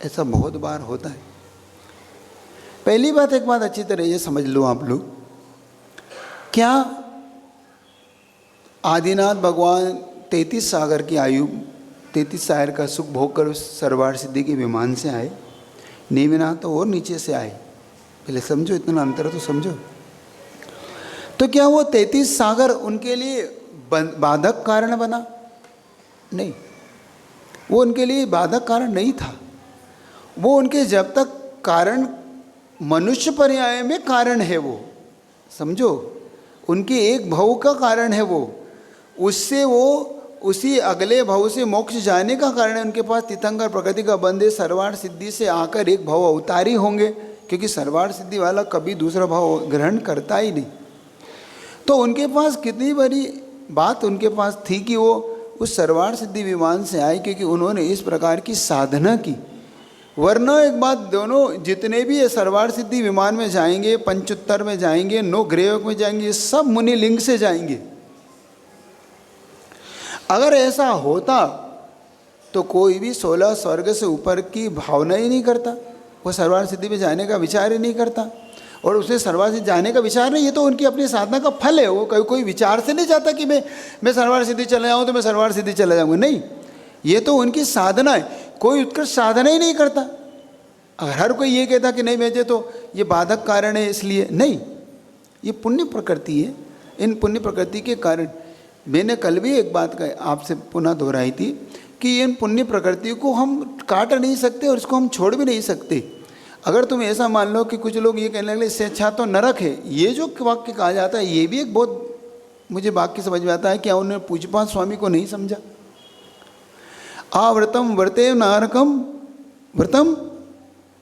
ऐसा बहुत बार होता है। पहली बात, एक बात अच्छी तरह ये समझ लो आप लोग, क्या आदिनाथ भगवान 33 सागर की आयु 33 सागर का सुख भोग कर उस सरवार सिद्धि के विमान से आए? नेमिनाथ तो और नीचे से आए। पहले समझो, इतना अंतर तो समझो। तो क्या वो 33 सागर उनके लिए बाधक कारण बना? नहीं, वो उनके लिए बाधक कारण नहीं था। वो उनके जब तक कारण मनुष्य पर्याय में कारण है, वो समझो, उनके एक भव का कारण है, वो उससे वो उसी अगले भव से मोक्ष जाने का कारण है। उनके पास तीर्थंकर प्रकृति का बंधे सर्वार्थ सिद्धि से आकर एक भव अवतारी होंगे, क्योंकि सर्वार्थ सिद्धि वाला कभी दूसरा भाव ग्रहण करता ही नहीं। तो उनके पास कितनी बड़ी बात उनके पास थी कि वो उस सर्वार्थ सिद्धि विमान से आए, क्योंकि उन्होंने इस प्रकार की साधना की। वरना एक बात, दोनों जितने भी ये सर्वार्थ सिद्धि विमान में जाएंगे, पंचोत्तर में जाएंगे, नो ग्रेवक में जाएंगे, सब मुनि लिंग से जाएंगे। अगर ऐसा होता तो कोई भी 16 स्वर्ग से ऊपर की भावना ही नहीं करता, वो सर्वार्थ सिद्धि में जाने का विचार ही नहीं करता। और उसे सर्वार्थ सिद्धि जाने का विचार नहीं, ये तो उनकी अपनी साधना का फल है। वो कोई विचार से नहीं जाता कि मैं सर्वार्थ सिद्धि चला जाऊँ तो मैं सर्वार्थ सिद्धि चला जाऊँगा, नहीं, ये तो उनकी साधना है। कोई उत्कृष्ट साधना ही नहीं करता। अगर हर कोई ये कहता कि नहीं मुझे तो ये बाधक कारण है इसलिए, नहीं, ये पुण्य प्रकृति है। इन पुण्य प्रकृति के कारण, मैंने कल भी एक बात आपसे पुनः दोहराई थी कि इन पुण्य प्रकृति को हम काट नहीं सकते और इसको हम छोड़ भी नहीं सकते। अगर तुम ऐसा मान लो कि कुछ लोग ये कहने लगे इससे अच्छा तो नरक है, ये जो वाक्य कहा जाता है, ये भी एक बहुत मुझे वाक्य समझ में आता है। क्या उन्होंने पूज्यपाद स्वामी को नहीं समझा? आवृतम व्रते नरकम व्रतम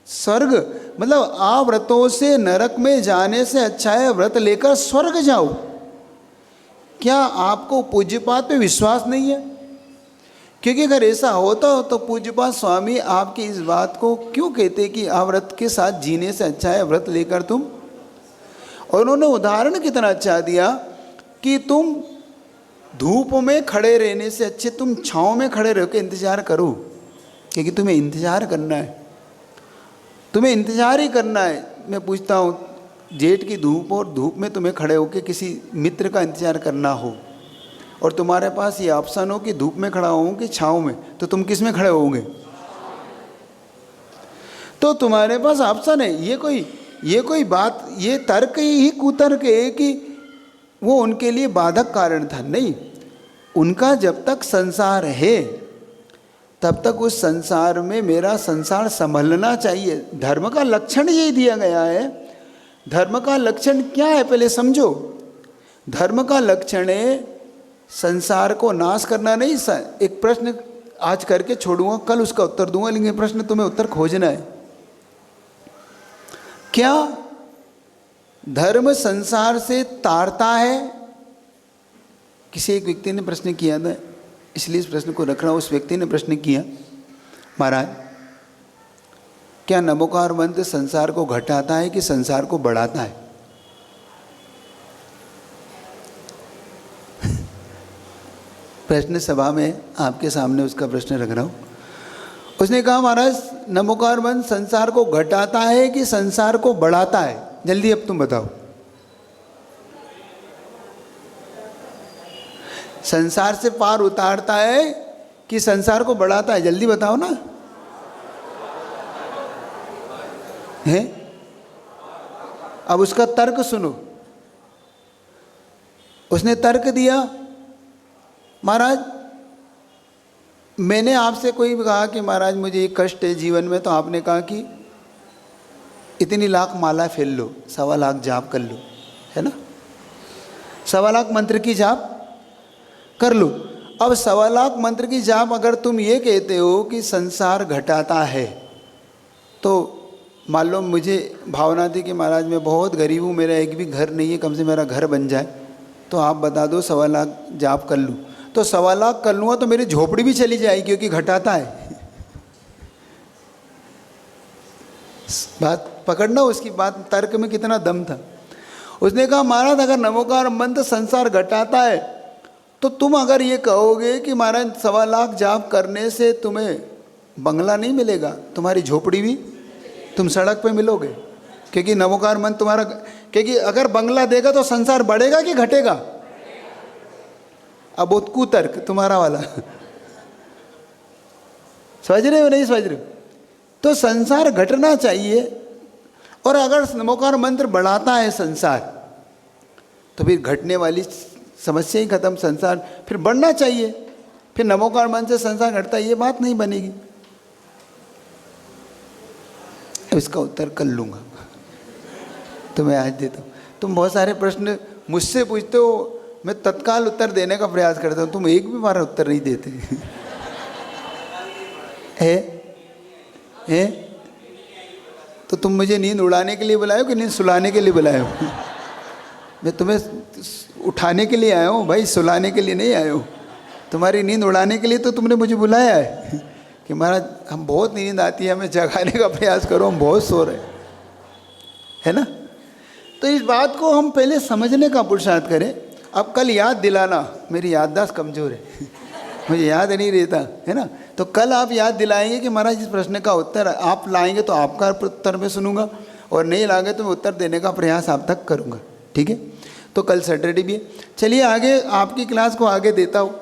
स्वर्ग, मतलब आवृतों से नरक में जाने से अच्छा है व्रत लेकर स्वर्ग जाओ। क्या आपको पूज्यपाद पे विश्वास नहीं है? क्योंकि अगर ऐसा होता हो तो पूज्यपाद स्वामी आपकी इस बात को क्यों कहते कि व्रत के साथ जीने से अच्छा है व्रत लेकर तुम। और उन्होंने उदाहरण कितना अच्छा दिया कि तुम धूप में खड़े रहने से अच्छे तुम छाँव में खड़े रह के इंतजार करो, क्योंकि तुम्हें इंतजार करना है, तुम्हें इंतजार ही करना है। मैं पूछता हूँ, जेठ की धूप और धूप में तुम्हें खड़े होकर किसी मित्र का इंतजार करना हो और तुम्हारे पास ये ऑप्शन हो कि धूप में खड़ा हो कि छाँव में, तो तुम किस में खड़े होगे? तो तुम्हारे पास ऑप्शन है। ये कोई बात, ये तर्क ही कुतर्क है कि वो उनके लिए बाधक कारण था, नहीं। उनका जब तक संसार है तब तक उस संसार में मेरा संसार संभलना चाहिए। धर्म का लक्षण यही दिया गया है। धर्म का लक्षण क्या है पहले समझो। धर्म का लक्षण है संसार को नाश करना नहीं। एक प्रश्न आज करके छोड़ूंगा, कल उसका उत्तर दूंगा, लेकिन प्रश्न तुम्हें उत्तर खोजना है। क्या धर्म संसार से तारता है? किसी एक व्यक्ति ने प्रश्न किया था, इसलिए इस प्रश्न को रख रहा हूं। उस व्यक्ति ने प्रश्न किया, महाराज क्या नमोकार मंत्र संसार को घटाता है कि संसार को बढ़ाता है? प्रश्न सभा में आपके सामने उसका प्रश्न रख रहा हूं। उसने कहा, महाराज नमोकार मंत्र संसार को घटाता है कि संसार को बढ़ाता है? जल्दी अब तुम बताओ। संसार से पार उतारता है कि संसार को बढ़ाता है? जल्दी बताओ ना। है? अब उसका तर्क सुनो। उसने तर्क दिया, महाराज मैंने आपसे कोई भी कहा कि महाराज मुझे ये कष्ट है जीवन में, तो आपने कहा कि इतनी लाख माला फेर लो, 1.25 लाख जाप कर लो, है ना, 1.25 लाख मंत्र की जाप कर लो। अब 1.25 लाख मंत्र की जाप अगर तुम ये कहते हो कि संसार घटाता है, तो मान लो मुझे भावना थी कि महाराज मैं बहुत गरीब हूँ, मेरा एक भी घर नहीं है, कम से मेरा घर बन जाए, तो आप बता दो 1.25 लाख जाप कर लूँ। तो 1.25 लाख कर लूँगा तो मेरी झोपड़ी भी चली जाएगी, क्योंकि घटाता है। बात पकड़ना, उसकी बात तर्क में कितना दम था। उसने कहा महाराज अगर नमोकार मंत्र संसार घटाता है, तो तुम अगर ये कहोगे कि महाराज 1.25 लाख जाप करने से तुम्हें बंगला नहीं मिलेगा, तुम्हारी झोपड़ी भी, तुम सड़क पे मिलोगे, क्योंकि नमोकार मंत्र तुम्हारा, क्योंकि अगर बंगला देगा तो संसार बढ़ेगा कि घटेगा। अब कुतर्क तुम्हारा वाला समझ रहे हो नहीं समझ रहे हो? तो संसार घटना चाहिए, और अगर नमोकार मंत्र बढ़ाता है संसार, तो फिर घटने वाली समस्या ही खत्म, संसार फिर बढ़ना चाहिए। फिर नमोकार मंत्र से संसार घटता है, ये बात नहीं बनेगी। इसका उत्तर कल लूँगा, तो मैं आज देता हूँ। तुम बहुत सारे प्रश्न मुझसे पूछते हो, मैं तत्काल उत्तर देने का प्रयास करता हूँ, तुम एक भी बार उत्तर नहीं देते है? तो तुम मुझे नींद उड़ाने के लिए बुलाए हो कि नींद सुलाने के लिए बुलाए हो? मैं तुम्हें उठाने के लिए आया हूँ भाई, सुलाने के लिए नहीं आया हूँ। तुम्हारी नींद उड़ाने के लिए तो तुमने मुझे बुलाया है कि महाराज हम बहुत नींद आती है, हमें जगाने का प्रयास करो, हम बहुत सो रहे हैं, है ना। तो इस बात को हम पहले समझने का पुरुषार्थ करें। अब कल याद दिलाना, मेरी याददाश्त कमज़ोर है मुझे याद नहीं रहता, है ना। तो कल आप याद दिलाएंगे कि महाराज इस प्रश्न का उत्तर आप लाएंगे तो आपका उत्तर मैं सुनूंगा, और नहीं लाएंगे तो मैं उत्तर देने का प्रयास आप तक करूंगा, ठीक है। तो कल सैटरडे भी है। चलिए आगे आपकी क्लास को आगे देता हूँ।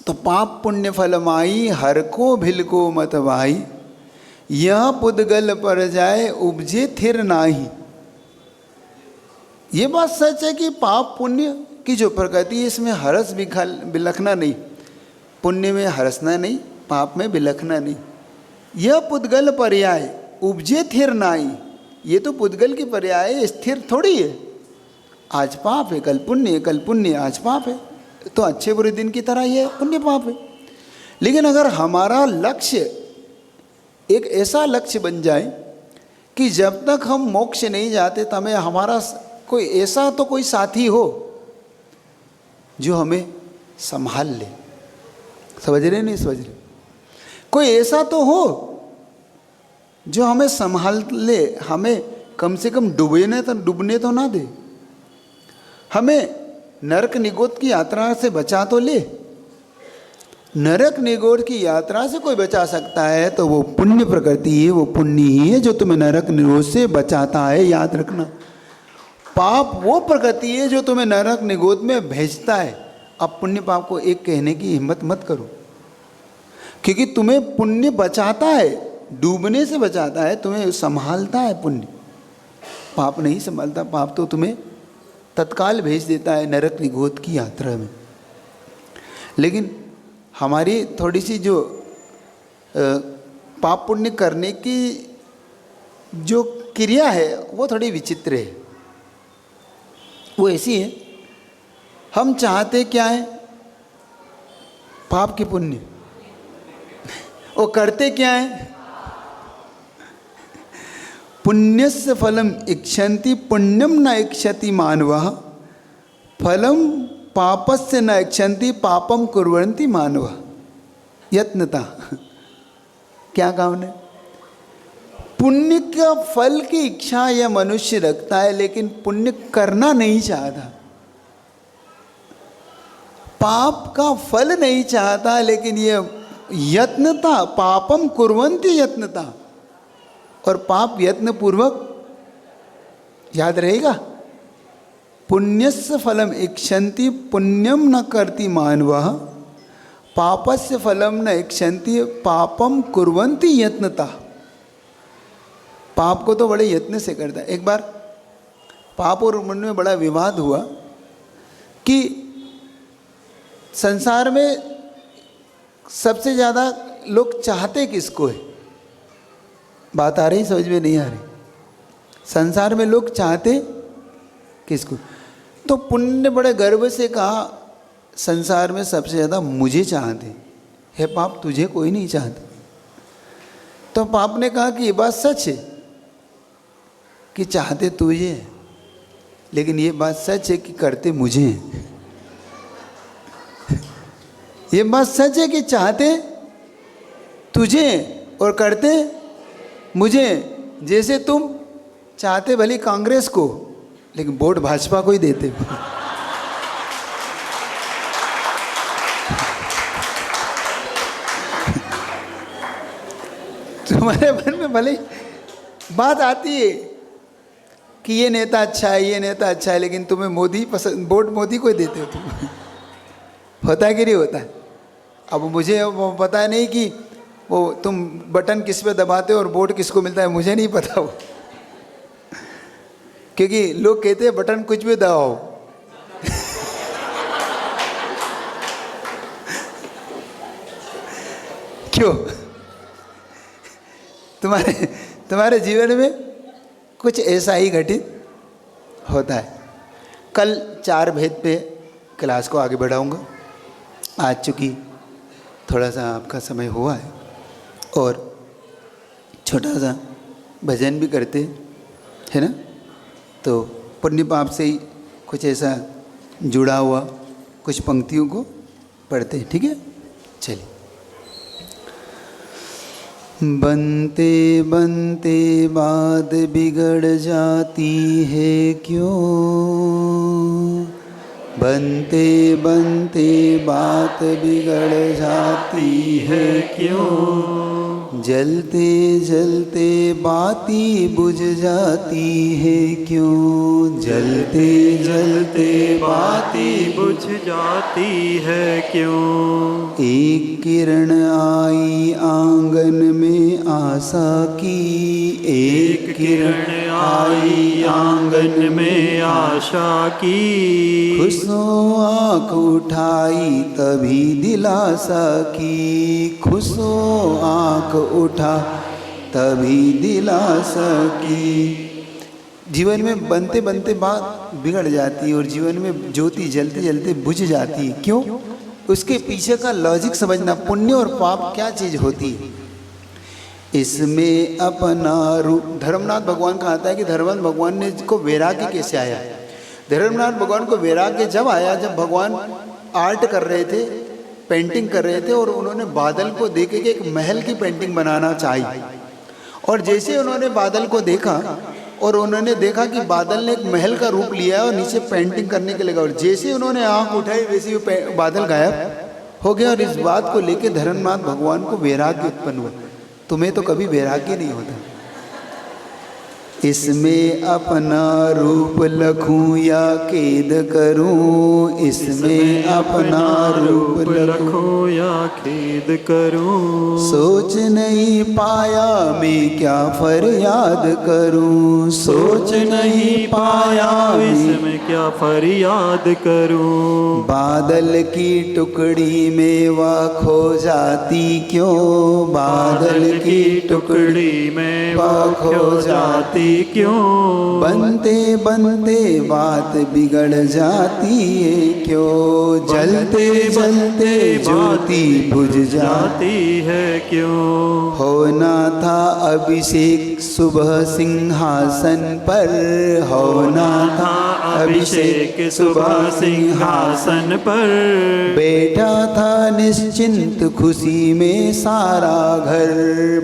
तो पाप पुण्य फल माई, हर को भिल को मत वाई, यह पुद्गल पर जाए उपजे थिर नाही। ये बात सच है कि पाप पुण्य की जो प्रकृति है, इसमें हरस बिलखना नहीं, पुण्य में हरसना नहीं, पाप में बिलखना नहीं। यह पुद्गल पर्याय उपजे थिर नाही, ये तो पुद्गल की पर्याय स्थिर थोड़ी है। आज पाप है कल पुण्य है, कल पुण्य आज पाप है, तो अच्छे बुरे दिन की तरह ये पुण्य पाप है। लेकिन अगर हमारा लक्ष्य एक ऐसा लक्ष्य बन जाए कि जब तक हम मोक्ष नहीं जाते तब हमारा कोई ऐसा तो कोई साथी हो जो हमें संभाल ले, समझ रहे नहीं समझ रहे, कोई ऐसा तो हो जो हमें संभाल ले, हमें कम से कम डूबने तो ना दे, हमें नरक निगोद की यात्रा से बचा तो ले। नरक निगोद की यात्रा से कोई बचा सकता है तो वो पुण्य प्रकृति है, वो पुण्य ही है जो तुम्हें नरक निगोद से बचाता है, याद रखना। पाप वो प्रकृति है जो तुम्हें नरक निगोद में भेजता है। अब पुण्य पाप को एक कहने की हिम्मत मत करो, क्योंकि तुम्हें पुण्य बचाता है, डूबने से बचाता है, तुम्हें संभालता है पुण्य। पाप नहीं संभालता, पाप तो तुम्हें तत्काल भेज देता है नरक निगोद की यात्रा में। लेकिन हमारी थोड़ी सी जो पाप पुण्य करने की जो क्रिया है वो थोड़ी विचित्र है। वो ऐसी है, हम चाहते क्या है, पाप की पुण्य, वो करते क्या है, पुण्यस्य फलम इच्छन्ति पुण्यम न इच्छति मानवः, फलम पापस्य न इच्छन्ति पापम कुर्वन्ति मानवः। यत्नता क्या काम है, पुण्य का फल की इच्छा यह मनुष्य रखता है लेकिन पुण्य करना नहीं चाहता, पाप का फल नहीं चाहता लेकिन यह यत्नता, पापम कुर्वन्ति यत्नता, और पाप यत्न पूर्वक, याद रहेगा, पुण्यस्य फलम इच्छन्ति पुण्यम न करति मानवः, पापस्य फलम न इच्छन्ति पापम कुर्वन्ति यत्नता। पाप को तो बड़े यत्न से करता है। एक बार पाप और पुण्य में बड़ा विवाद हुआ कि संसार में सबसे ज़्यादा लोग चाहते किसको है। बात आ रही, समझ में नहीं आ रही? संसार में लोग चाहते किसको? तो पुण्य ने बड़े गर्व से कहा संसार में सबसे ज़्यादा मुझे चाहते, हे पाप तुझे कोई नहीं चाहता। तो पाप ने कहा कि ये बात सच है कि चाहते तुझे है, लेकिन ये बात सच है कि करते मुझे हैं। ये बात सच है कि चाहते तुझे और करते मुझे। जैसे तुम चाहते भली कांग्रेस को, लेकिन वोट भाजपा को ही देते हो। तुम्हारे मन में भले बात आती है कि ये नेता अच्छा है, ये नेता अच्छा है, लेकिन तुम्हें मोदी पसंद, वोट मोदी को ही देते हो तुम। होता है कि नहीं होता है? अब मुझे वो पता नहीं कि वो तुम बटन किस पे दबाते हो और वोट किसको मिलता है, मुझे नहीं पता वो। क्योंकि लोग कहते हैं बटन कुछ भी दबाओ। क्यों? तुम्हारे जीवन में कुछ ऐसा ही घटित होता है। कल 4 भेद पे क्लास को आगे बढ़ाऊंगा। आज चूँकि थोड़ा सा आपका समय हुआ है और छोटा सा भजन भी करते है ना, तो पुण्य पाप से ही कुछ ऐसा जुड़ा हुआ कुछ पंक्तियों को पढ़ते हैं, ठीक है? चलिए। बनते बनते बात बिगड़ जाती है क्यों, बनते बनते बात बिगड़ जाती है क्यों, जलते जलते बाती बुझ जाती है क्यों, जलते जलते बाती बुझ जाती है क्यों। एक किरण आई आंगन में आशा की, एक किरण आई आंगन में आशा की, खुशो आँख उठाई तभी दिलासा की, खुशो आँख उठा तभी दिलासा की। जीवन में बनते बनते बात बिगड़ जाती है और जीवन में ज्योति जलते जलते बुझ जाती है। क्यों? उसके पीछे का लॉजिक समझना। पुण्य और पाप क्या चीज़ होती है, इसमें अपना रूप। धर्मनाथ भगवान का आता है कि धर्मनाथ भगवान ने को वैराग्य कैसे आया। धर्मनाथ भगवान को वैराग्य जब आया जब भगवान आर्ट कर रहे थे, पेंटिंग कर रहे थे, और उन्होंने बादल को देख के एक महल की पेंटिंग बनाना चाही। और जैसे उन्होंने बादल को देखा और उन्होंने देखा कि बादल ने एक महल का रूप लिया और नीचे पेंटिंग करने के लगा, और जैसे उन्होंने आंख उठाई वैसे ही बादल गायब हो गया। और इस बात को लेकर धर्मनाथ भगवान को वैराग्य उत्पन्न हुआ। तुम्हें तो कभी वैराग्य नहीं होता। इसमें अपना रूप लखूं या कैद करूं, इसमें अपना रूप लखूं या खेद करूं, सोच नहीं पाया मैं क्या फरियाद करूं, सोच नहीं पाया इसमें क्या फरियाद करूं। बादल की टुकड़ी में वह खो जाती क्यों, बादल की टुकड़ी में वह खो जाती क्यों, बनते बनते बात बिगड़ जाती है क्यों, जलते जलते ज्योति बुझ जाती है क्यों। होना था अभिषेक सुबह सिंहासन पर, होना था अभिषेक सुबह सिंहासन पर, बैठा था निश्चिंत खुशी में सारा घर,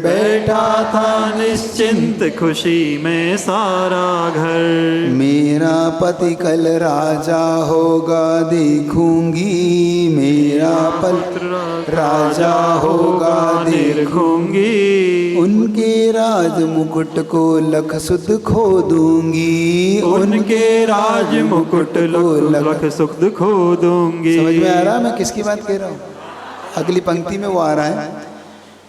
बैठा था निश्चिंत खुशी में सारा घर। मेरा पति कल राजा होगा देखूंगी, मेरा पति राजा होगा देखूंगी, उनके राज मुकुट को लख सुध खो दूंगी, उनके राज मुकुट लख सुख खो दूंगी। समझ में आ रहा मैं किसकी बात कह रहा हूँ? अगली पंक्ति में वो आ रहा है,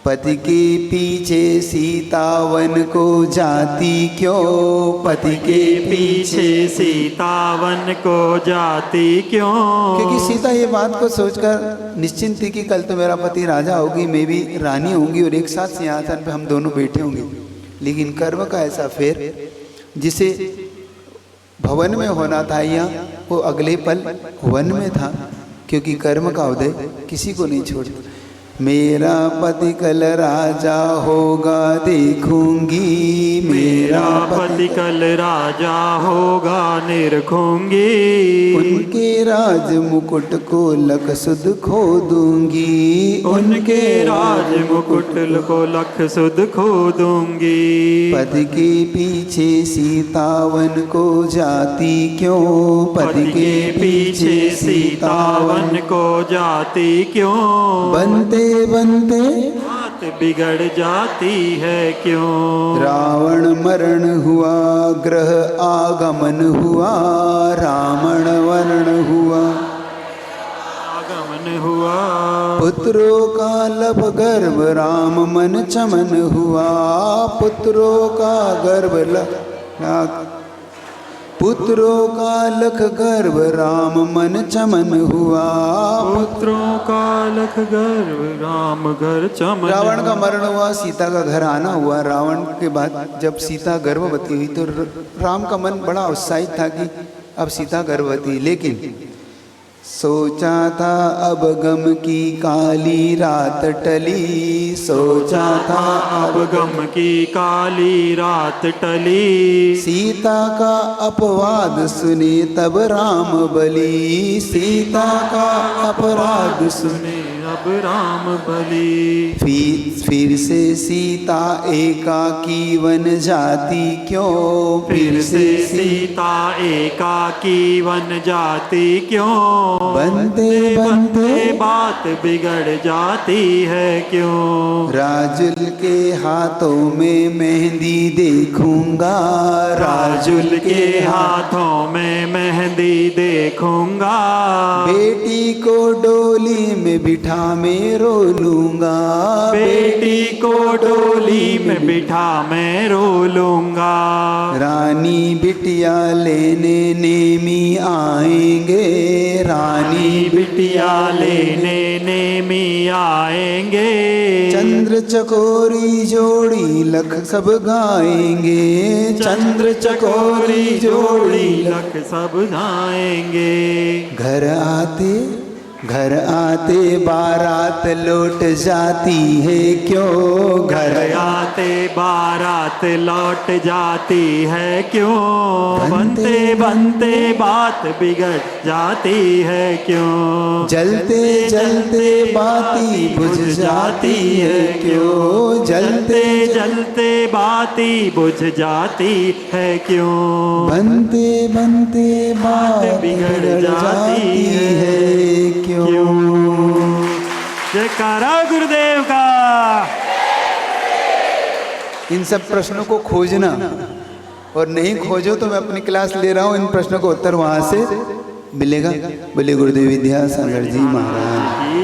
पति के पीछे सीता वन को जाती क्यों, पति के पीछे सीता वन को जाती क्यों। क्योंकि सीता ये बात को सोचकर निश्चिंत थी कि कल तो मेरा पति राजा होगी, मैं भी रानी होंगी और एक साथ सिंहासन पे हम दोनों बैठे होंगे। लेकिन कर्म का ऐसा फेर जिसे भवन में होना था यहाँ वो अगले पल वन में था, क्योंकि कर्म का उदय किसी को नहीं छोड़ता। मेरा पति कल राजा होगा देखूंगी, मेरा पति कल राजा होगा निरखूंगी, उनके राज मुकुट को लख सुध खो दूंगी, उनके राज मुकुट को लख सुध खो दूंगी। पति के पीछे सीतावन को जाती क्यों, पति के पीछे सीतावन को जाती क्यों, बनते बनते बात बिगड़ जाती है क्यों। रावण मरण हुआ, ग्रह आगमन हुआ, रावण वर्ण हुआ, आगमन हुआ, पुत्रों का लब गर्भ राम मन चमन हुआ, पुत्रों का गर्भ पुत्रों का लख गर्भ राम मन चमन हुआ, पुत्रों का लख गर्भ राम घर चमन। रावण का मरण हुआ, सीता का घर आना हुआ। रावण के बाद जब सीता गर्भवती हुई तो राम का मन बड़ा उत्साहित था कि अब सीता गर्भवती, लेकिन सोचा था अब गम की काली रात टली, सोचा था अब गम की काली रात टली, सीता का अपवाद सुने तब राम बली, सीता का अपराध सुने अब राम बली। फिर से सीता एकाकी वन जाती क्यों, फिर से सीता एकाकी वन जाती क्यों, बनते बनते बात बिगड़ जाती है क्यों। राजुल के हाथों में मेहंदी देखूंगा, राजुल के हाथों में मेहंदी देखूंगा, बेटी को डोली में बिठा मैं रो लूंगा, बेटी को डोली में बिठा मैं रो लूंगा। रानी बिटिया लेने नेमी आएंगे, रानी बिटिया लेने नेमी आएंगे, चंद्र चकोरी जोड़ी लख सब गाएंगे, चंद्र चकोरी जोड़ी लख सब गाएंगे। घर आते बारात लौट जाती है क्यों, घर आते बारात लौट जाती है क्यों, बनते बनते बात बिगड़ जाती है क्यों, जलते जलते बाती बुझ जाती है क्यों, जलते जलते बाती बुझ जाती है क्यों, बनते बनते बात बिगड़ जाती है क्यों। जयकारा गुरुदेव का। इन सब प्रश्नों को खोजना, और नहीं खोजो तो मैं अपनी क्लास ले रहा हूँ, इन प्रश्नों का उत्तर वहाँ से मिलेगा। बोले गुरुदेव विद्यासागर जी महाराज।